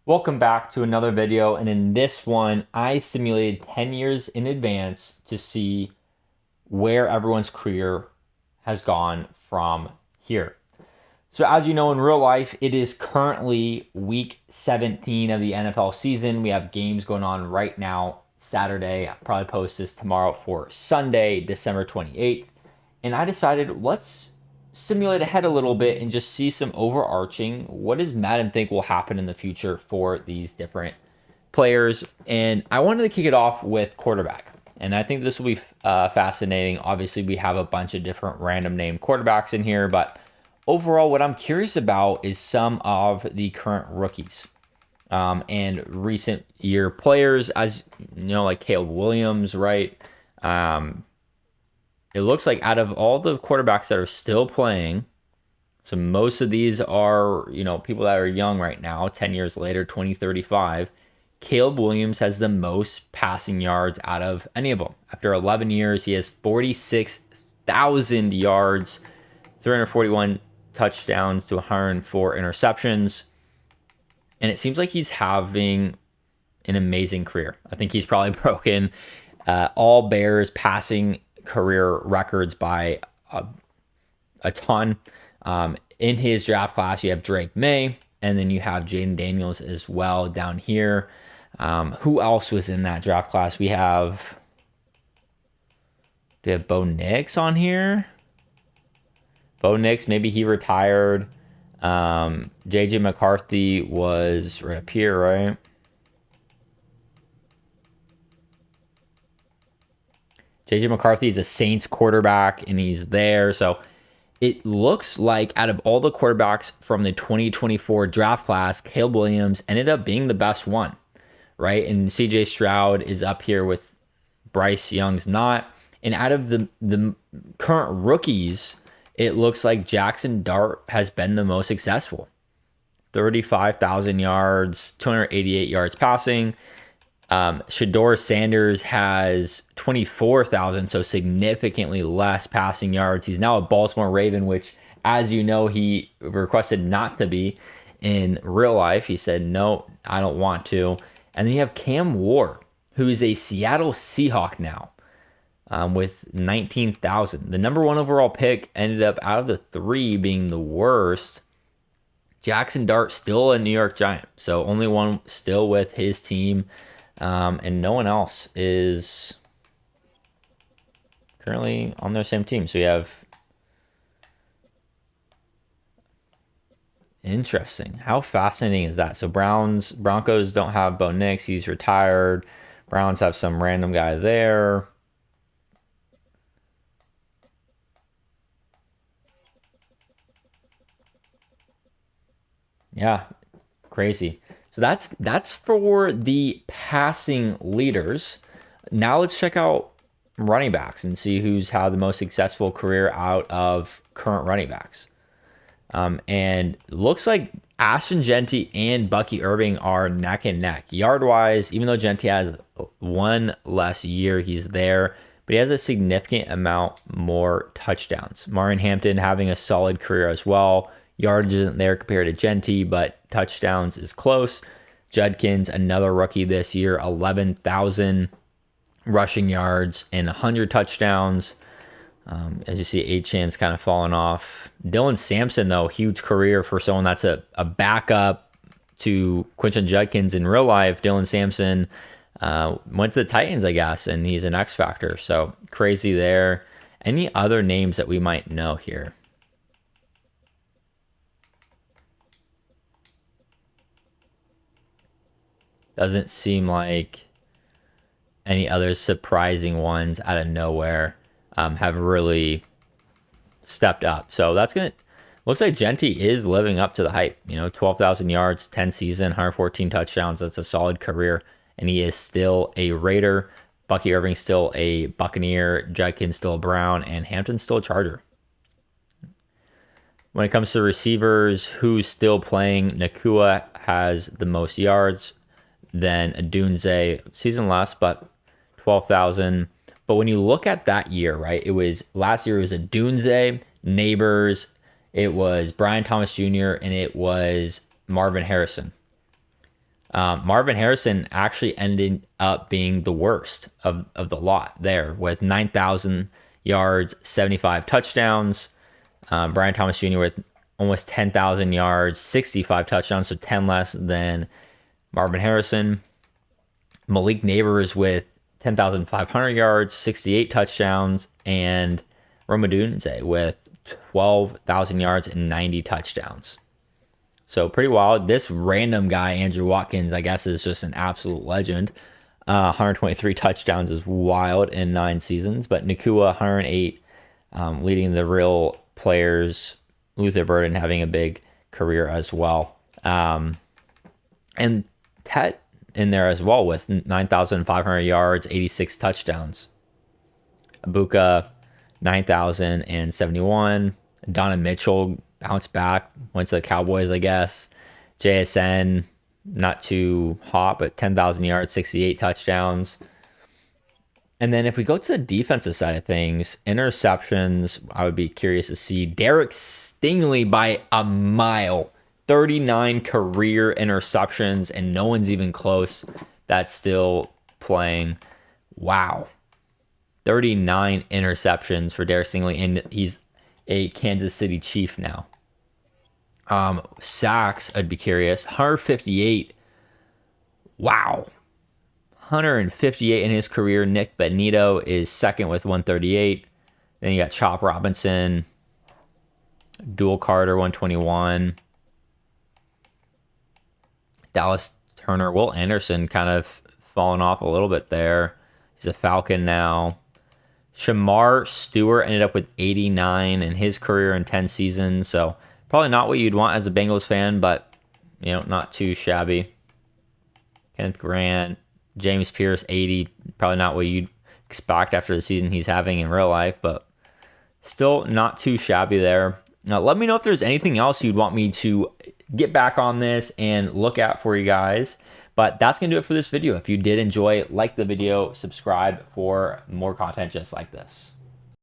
Welcome back to another video, and in this one, I simulated 10 years in advance to see where everyone's career has gone from here. So as you know, in real life, it is currently week 17 of the NFL season. We have games going on right now, Saturday. I'll probably post this tomorrow for Sunday, December 28th. And I decided let's simulate ahead a little bit and just see some overarching. What does Madden think will happen in the future for these different players? And I wanted to kick it off with quarterback. And I think this will be fascinating. Obviously, we have a bunch of different random name quarterbacks in here, but overall, what I'm curious about is some of the current rookies and recent year players, as you know, like Caleb Williams, right? Um, it looks like out of all the quarterbacks that are still playing, so most of these are, people that are young right now, 10 years later, 2035. Caleb Williams has the most passing yards out of any of them. After 11 years, he has 46,000 yards, 341 touchdowns to 104 interceptions. And it seems like he's having an amazing career. I think he's probably broken all Bears passing career records by a ton. In his draft class, you have Drake May, and then you have Jaden Daniels as well down here. Who else was in that draft class? Do we have Bo Nix on here? Bo Nix, maybe he retired. JJ McCarthy was right up here, right? JJ McCarthy is a Saints quarterback, and he's there. So it looks like out of all the quarterbacks from the 2024 draft class, Caleb Williams ended up being the best one, right? And CJ Stroud is up here with Bryce Young's not. And out of the current rookies, it looks like Jackson Dart has been the most successful. 35,000 yards, 288 yards passing. Shador Sanders has 24,000, so significantly less passing yards. He's now a Baltimore Raven, which, as you know, he requested not to be in real life. He said, no, I don't want to. And then you have Cam Ward, who is a Seattle Seahawk now, with 19,000. The number one overall pick ended up out of the three being the worst. Jackson Dart still a New York Giant, so only one still with his team. And no one else is currently on their same team. So we have interesting. How fascinating is that? So Broncos don't have Bo Nix. He's retired. Browns have some random guy there. Yeah, crazy. So that's for the passing leaders. Now let's check out running backs and see who's had the most successful career out of current running backs. And looks like Ashton Genty and Bucky Irving are neck and neck. Yard wise, even though Genty has one less year, he's there, but he has a significant amount more touchdowns. Marvin Hampton having a solid career as well. Yardage isn't there compared to Genty, but touchdowns is close. Judkins, another rookie this year, 11,000 rushing yards and 100 touchdowns. As you see, Achan's kind of fallen off. Dylan Sampson, though, huge career for someone that's a backup to Quinton Judkins in real life. Dylan Sampson went to the Titans, I guess, and he's an X Factor. So crazy there. Any other names that we might know here? Doesn't seem like any other surprising ones out of nowhere have really stepped up. So that's gonna looks like Genty is living up to the hype. 12,000 yards, 10 season, 114 touchdowns. That's a solid career, and he is still a Raider. Bucky Irving still a Buccaneer, Judkins still a Brown, and Hampton still a Charger. When it comes to receivers, who's still playing? Nakua has the most yards. Then Adunze, season less, but 12,000. But when you look at that year, right, it was last year, it was Adunze, Neighbors, it was Brian Thomas Jr., and it was Marvin Harrison. Marvin Harrison actually ended up being the worst of the lot there with 9,000 yards, 75 touchdowns. Brian Thomas Jr. with almost 10,000 yards, 65 touchdowns, so 10 less than Marvin Harrison. Malik Neighbors with 10,500 yards, 68 touchdowns, and Rome Odunze with 12,000 yards and 90 touchdowns. So pretty wild. This random guy, Andrew Watkins, I guess is just an absolute legend. 123 touchdowns is wild in 9 seasons, but Nakua 108, leading the real players. Luther Burden having a big career as well. And Tet in there as well with 9,500 yards, 86 touchdowns. Abuka, 9,071. Donovan Mitchell bounced back, went to the Cowboys, I guess. JSN, not too hot, but 10,000 yards, 68 touchdowns. And then if we go to the defensive side of things, interceptions, I would be curious to see Derek Stingley by a mile. 39 career interceptions, and no one's even close that's still playing. Wow. 39 interceptions for Derek Stingley, and he's a Kansas City Chief now. Sacks, I'd be curious. 158. Wow. 158 in his career. Nick Benito is second with 138. Then you got Chop Robinson, Dual Carter, 121. Dallas Turner, Will Anderson kind of fallen off a little bit there. He's a Falcon now. Shamar Stewart ended up with 89 in his career in 10 seasons. So probably not what you'd want as a Bengals fan, but not too shabby. Kenneth Grant, James Pierce, 80. Probably not what you'd expect after the season he's having in real life, but still not too shabby there. Now, let me know if there's anything else you'd want me to get back on this and look at for you guys. But that's going to do it for this video. If you did enjoy, like the video, subscribe for more content just like this.